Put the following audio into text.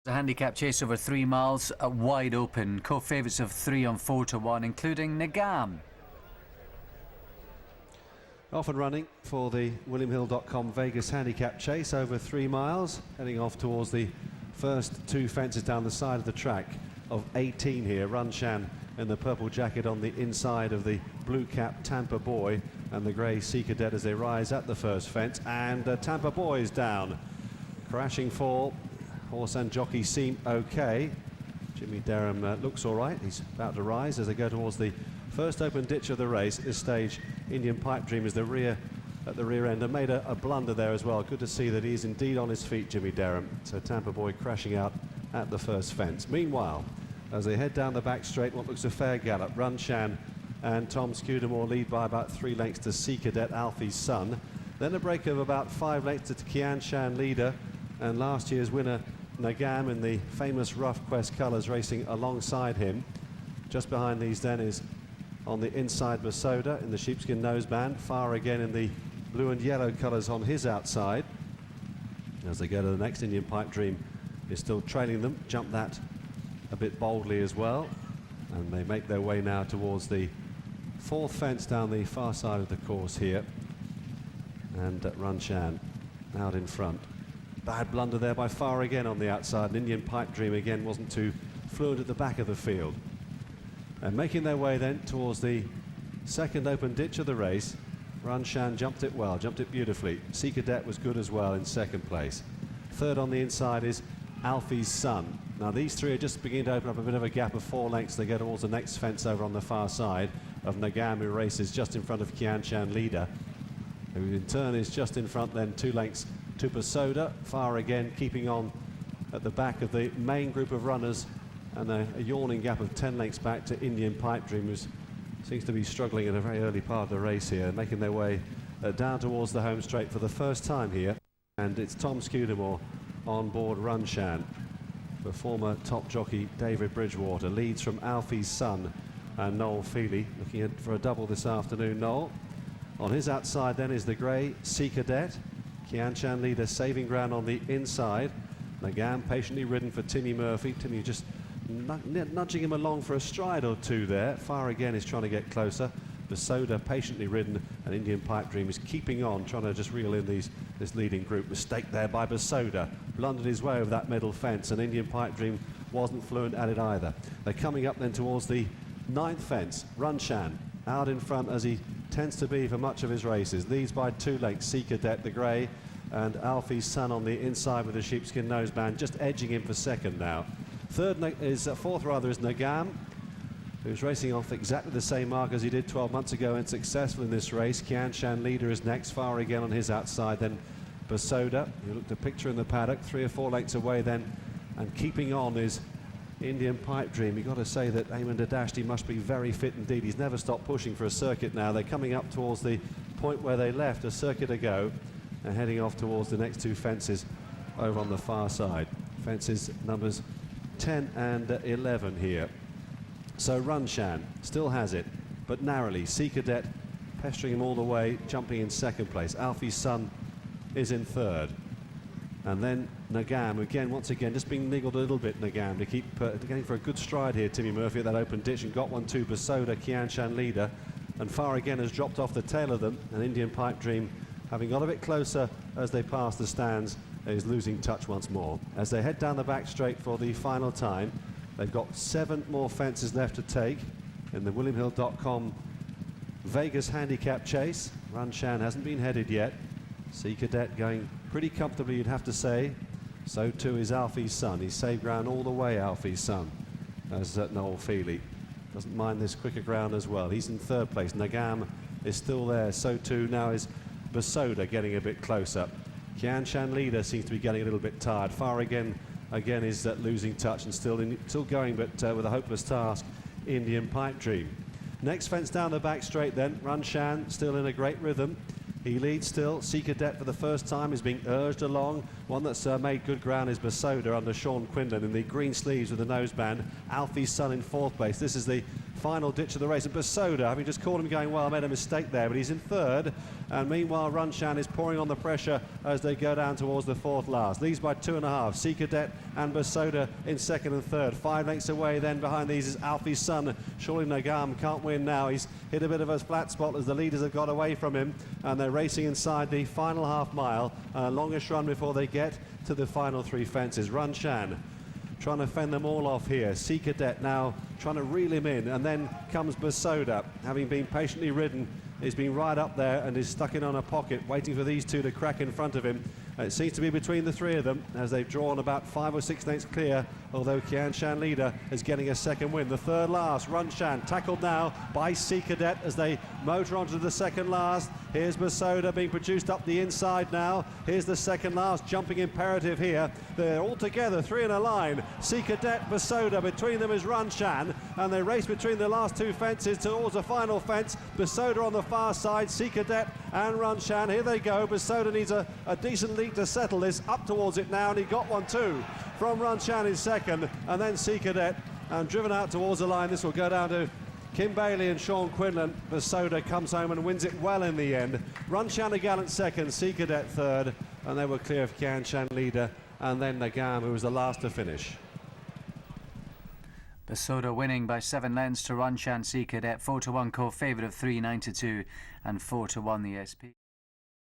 The handicap chase over 3 miles, wide open. Co-favourites of 3 on 4 to 1, including Nagam. Off and running for the WilliamHill.com Vegas handicap chase over 3 miles, heading off towards the first 2 fences down the side of the track of 18 here. Runshan in the purple jacket on the inside of the blue cap Tampa Boy and the grey Sea Cadet as they rise at the first fence, and Tampa Boy is down. Crashing fall. Horse and jockey seem okay. Jimmy Derham looks all right. He's about to rise as they go towards the first open ditch of the race. At this stage, Indian Pipe Dream is at the rear end and made a blunder there as well. Good to see that he's indeed on his feet, Jimmy Derham. So Tampa Boy crashing out at the first fence. Meanwhile, as they head down the back straight, what looks a fair gallop, Runshan and Tom Scudamore lead by about 3 lengths to Sea Cadet, Alfie's son. Then a break of about 5 lengths to Kianshan Leader, and last year's winner Nagam in the famous Rough Quest colours racing alongside him. Just behind these then is on the inside Basoda in the sheepskin noseband, far again in the blue and yellow colours on his outside. As they go to the next, Indian Pipe Dream is still trailing them, jump that a bit boldly as well, and they make their way now towards the 4th fence down the far side of the course here, and Runshan out in front. Bad blunder there by far again on the outside, and Indian Pipe Dream again wasn't too fluent at the back of the field. And making their way then towards the second open ditch of the race, Runshan jumped it well, jumped it beautifully. Sea Cadet was good as well in 2nd place. 3rd on the inside is Alfie's son. Now these 3 are just beginning to open up a bit of a gap of 4 lengths. They go towards the next fence over on the far side of Nagam, who races just in front of Kianshan Leader, who in turn is just in front then 2 lengths to Basoda, far again keeping on at the back of the main group of runners, and a yawning gap of 10 lengths back to Indian Pipe Dream, who seems to be struggling in a very early part of the race here, making their way down towards the home straight for the first time here. And it's Tom Scudamore on board Runshan. The former top jockey David Bridgewater leads from Alfie's son and Noel Feely, looking for a double this afternoon. Noel on his outside then is the grey Sea Cadet. Kianshan Leader saving ground on the inside. Nagam patiently ridden for Timmy Murphy. Timmy just nudging him along for a stride or 2 there. Far again is trying to get closer. Basoda patiently ridden, and Indian Pipe Dream is keeping on, trying to just reel in this leading group. Mistake there by Basoda. Blundered his way over that middle fence, and Indian Pipe Dream wasn't fluent at it either. They're coming up then towards the 9th fence. Runshan out in front, as he tends to be for much of his races. Leads by 2 lengths, Sea Cadet, the grey, and Alfie's son on the inside with the sheepskin noseband, just edging him for 2nd now. 4th is Nagam, who's racing off exactly the same mark as he did 12 months ago and successful in this race. Kianshan Leader is next, far again on his outside, then Basoda, who looked a picture in the paddock, 3 or 4 lengths away then, and keeping on is Indian Pipe Dream. You've got to say that Eamon Dadashti must be very fit indeed. He's never stopped pushing for a circuit now. They're coming up towards the point where they left a circuit ago, and heading off towards the next 2 fences over on the far side. Fences numbers 10 and 11 here. So Runshan still has it, but narrowly. Sea Cadet pestering him all the way, jumping in 2nd place. Alfie's son is in 3rd. And then Nagam, again, once again, just being niggled a little bit, Nagam, to keep getting for a good stride here, Timmy Murphy, at that open ditch, and got one too. Basoda, Kianshan Leader, and far again has dropped off the tail of them, and Indian Pipe Dream, having got a bit closer as they pass the stands, is losing touch once more. As they head down the back straight for the final time, they've got 7 more fences left to take in the WilliamHill.com Vegas handicap chase. Runshan hasn't been headed yet. Sea Cadet going pretty comfortably, you'd have to say. So too is Alfie's son. He's saved ground all the way, Alfie's son, as Noel Feely. Doesn't mind this quicker ground as well. He's in 3rd place. Nagam is still there. So too now is Basoda, getting a bit closer. Kianshan Leader seems to be getting a little bit tired. Far again is losing touch and still going, but with a hopeless task, Indian Pipe Dream. Next fence down the back straight then. Runshan still in a great rhythm. He leads still. Sea Cadet for the first time is being urged along. One that's made good ground is Basoda under Sean Quinlan in the green sleeves with the noseband. Alfie's son in 4th place. This is the final ditch of the race. And Basoda, having just caught him going well, made a mistake there, but he's in third. And meanwhile, Runshan is pouring on the pressure as they go down towards the fourth last. Leads by 2.5. Sea Cadet and Basoda in second and third. 5 lengths away then behind these is Alfie's son. Surely Nagam can't win now. He's hit a bit of a flat spot as the leaders have got away from him, and they're racing inside the final half mile. Longest run before they get to the final 3 fences. Runshan trying to fend them all off here. Sea Cadet now trying to reel him in, and then comes Basoda, having been patiently ridden. He's been right up there and is stuck in on a pocket, waiting for these two to crack in front of him. It seems to be between the 3 of them as they've drawn about 5 or 6 lengths clear, although Qianshan Leader is getting a second win. The third last, Runshan, tackled now by Sea Cadet as they motor onto the second last. Here's Basoda being produced up the inside now. Here's the second last, jumping imperative here. They're all together, 3 in a line. Sea Cadet, Basoda, between them is Runshan, and they race between the last 2 fences towards the final fence. Basoda on the far side, Sea Cadet and Runshan. Here they go. Basoda needs a decent lead to settle this. Up towards it now, and he got one too from Runshan in second, and then Sea Cadet, and driven out towards the line. This will go down to Kim Bailey and Sean Quinlan. Basoda comes home and wins it well in the end. Runshan a gallant second, Sea Cadet third, and they were clear of Qianshan Leader, and then Nagam, who was the last to finish. Basoda winning by 7 lengths to Runshan Sea Cadet, 4-1 co-favourite of 3.92 and 4-1 the SP.